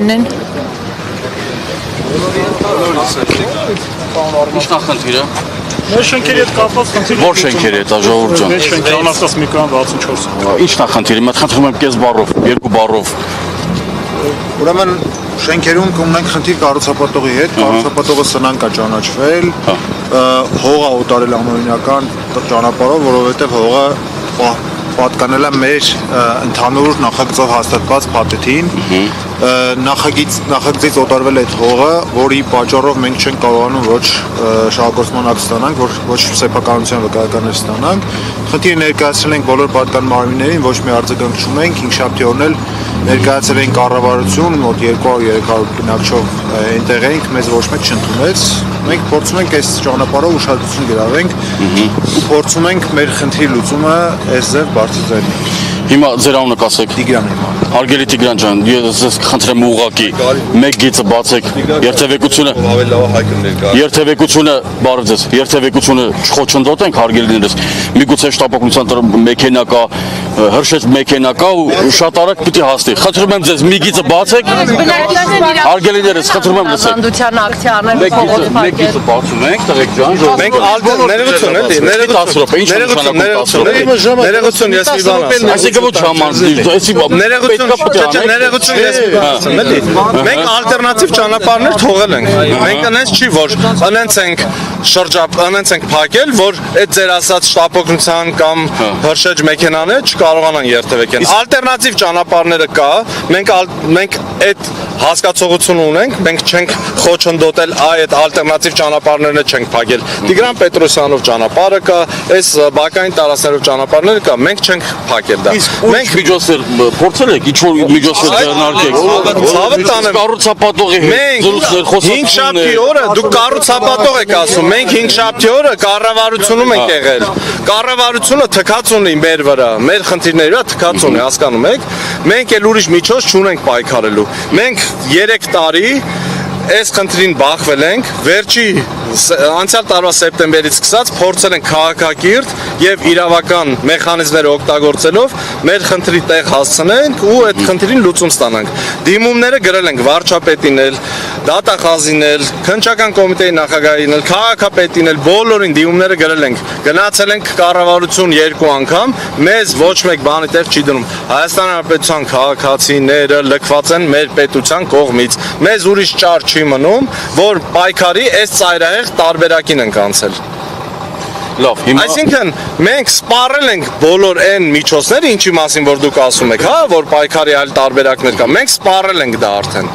ունեն։ Ինչ նախնդիրը։ Մեր շենքերի հետ կապված խնդիրը։ Որ շենքերի հետ, ժողովուրդ ջան։ Մեր շենքը անաստաս Միքոյան 64։ Ինչ նախնդիրը։ Մենք խնդրում եմ կես բառով, երկու բառով։ Ուրեմն շենքերում ունենք խնդիր կառուցապատողի հետ, կառուցապատողը սնանկ է ճանաչվել, հողը օտարել անօրինական ճանապարհով, որովհետև հողը պատկանել է մեր ընդհանուր նախագծով հաստատված փաթեթին, նախագծից օտարվել այդ հողը, որի պատճառով մենք չենք կարողանում ոչ շահագործման ակտ ստանանք, ոչ սեփականության վկայականներ ստանանք։ Խնդիրը ներկայացրել ենք բոլոր պատկան մարմիններին, ոչ մի արձագանք չունենք, հինգշաբթի օրն էլ ներկայացրել ենք կառավարություն, մոտ 200-300 բնակչով այնտեղ էինք, մեզ ոչ մեկ չընդունեց։ Մենք փորձում ենք այս ճանապարհով ուշադրություն գրավենք ու փորձում ենք մեր խնդրի լուծումը այս ձև բարձրացնել։ Հիմա ձեր անունը կասեք։ Տիգրան իմ անունը։ Հարգելի Տիգրան ջան, ես խնդրեմ ուղղակի մեկ գիծը բացեք, երթևեկությունը բարև ձեզ, երթևեկությունը չխոչընդոտենք հարգելիներս։ Միգուցե շտապօգնության մեքենա կա, հրշեջ մեքենա կա ու շատ արագ պիտի հասնի։ Խնդրում եմ ձեզ մի գիծը բացեք։ Հարգելիներս, խնդրում եմ լսեք։ Հանդության ակցիա անել փողոց Մեկ փակել։ գիծը բացում ենք, տղեկ ջան, ժողովուրդ։ Մենք ներողություն էլի, ներողություն, ես մի բան ասեմ։ Այսինքն ոչ Ներողություն ես մի բան ասեմ, էլի։ Մենք ալտերնատիվ ճանապարհներ թողել ենք։ Մենք այնպես չի, որ անենց ենք փակել, որ այդ ձեր ասած շտապօգնության կամ հրշեջ մեքենաները չկարողանան երթևեկեն։ Ալտերնատիվ ճանապարհները կա, մենք այդ հասկացողությունը ունենք, մենք չենք խոչընդոտել այդ ալտերնատիվ ճանապարհներն չենք փակել։ Տիգրան Պետրոսյանով ճանապարհը կա, այս բակային տարածքներով ճանապարհները կա, մենք չենք փակել դա։ Մենք միջոցներ փորձել եք, ինչ որ միջոցներ ձեռնարկեք։ Ցավը տանեմ։ Կառուցապատողի հետ զրույցներ Մենք 5 շաբթի օրը դուք կառուցապատող եք ասում, մենք 5 շաբթի օրը կառավարությունում ենք եղել։ Կառավարությունը թքած ունի մեր վրա, մեր խնդիրների վրա թքած ունի, հասկանում եք։ Մենք էլ ուրիշ միջոց չունենք պայքարելու։ Մենք 3 տարի այս խնդրին բախվել ենք, վերջի անցյալ տարվա սեպտեմբերից սկսած փորձել ենք քաղաքակիրթ եւ իրավական մեխանիզմներ օգտագործելով մեր խնդրի տեղ հասցնենք ու այդ խնդրին լուծում ստանանք։ Դիմումները գրել ենք վարչապետին էլ, դատախազին էլ, քննչական կոմիտեի նախագահին էլ, քաղաքապետին էլ, բոլորին դիմումները գրել ենք։ Գնացել ենք կառավարություն 2 անգամ, մեզ ոչ մեկ բանի տեղ չի դնում։ Հայաստան Հանրապետության քաղաքացիները լքված են մեր պետության կողմից։ Մեզ ուրիշ ճար չի մնում, որ պայքարի այս ծայրահեղ տարբերակին ենք անցել։ Լավ, հիմա Այսինքն մենք սպառել ենք բոլոր այն միջոցները, ինչի մասին որ դուք ասում եք, հա, որ պայքարի այլ տարբերակներ կա։ Մենք սպառել ենք դա արդեն։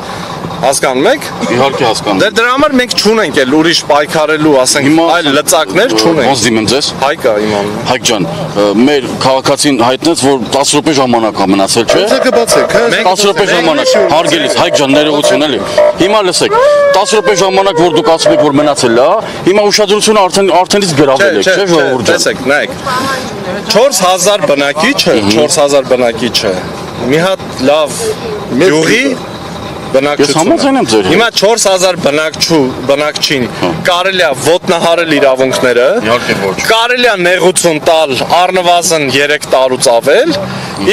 Հասկանում եք։ իհարկե հասկանում։ Դրա համար մենք չունենք էլ ուրիշ պայքարելու, ասենք, այլ լծակներ չունենք։ Ոնց դիմեմ ձեզ։ Հայկ է իմ անունը։ Հայկ ջան, մեր քաղաքացին հայտնեց, որ 10 րոպե ժամանակ է մնացել, չէ՞։ 10 րոպե ժամանակ, հարգելիս, Հայկ ջան, ներողություն էլի։ Հիմա լսեք, 10 րոպե ժամանակ, որ դուք ասում եք, որ մնացել է, հիմա ուշադրությունը արդենից գրավել եք, չէ՞, ժողովուրդ ջան։ Տեսեք, նայեք։ 4000 բնակիչ է։ Մի հատ լավ յուղի բնակչություն։ Հիմա 4000 բնակչին կարելի է ոտնահարել իրավունքները, կարելի է նեղություն տալ առնվազն 3 տարուց ավել,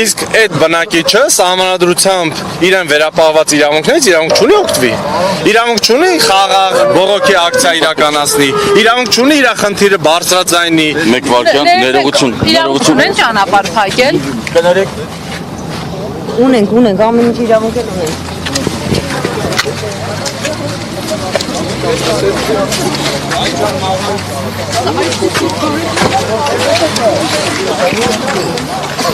իսկ այդ բնակիչը սահմանադրությամբ իրեն վերապահված իրավունքներից իրավունք չունի օգտվի։ Իրավունք չունի խաղաղ բողոքի ակցիա իրականացնի, իրավունք չունի իր խնդիրը բարձրաձայնի։ Մեկ վարքյան ներողություն։ Իրավունք ունեն ճանապարհ փակել։ Ունենք, ամեն ինչ իրավունք ունենք։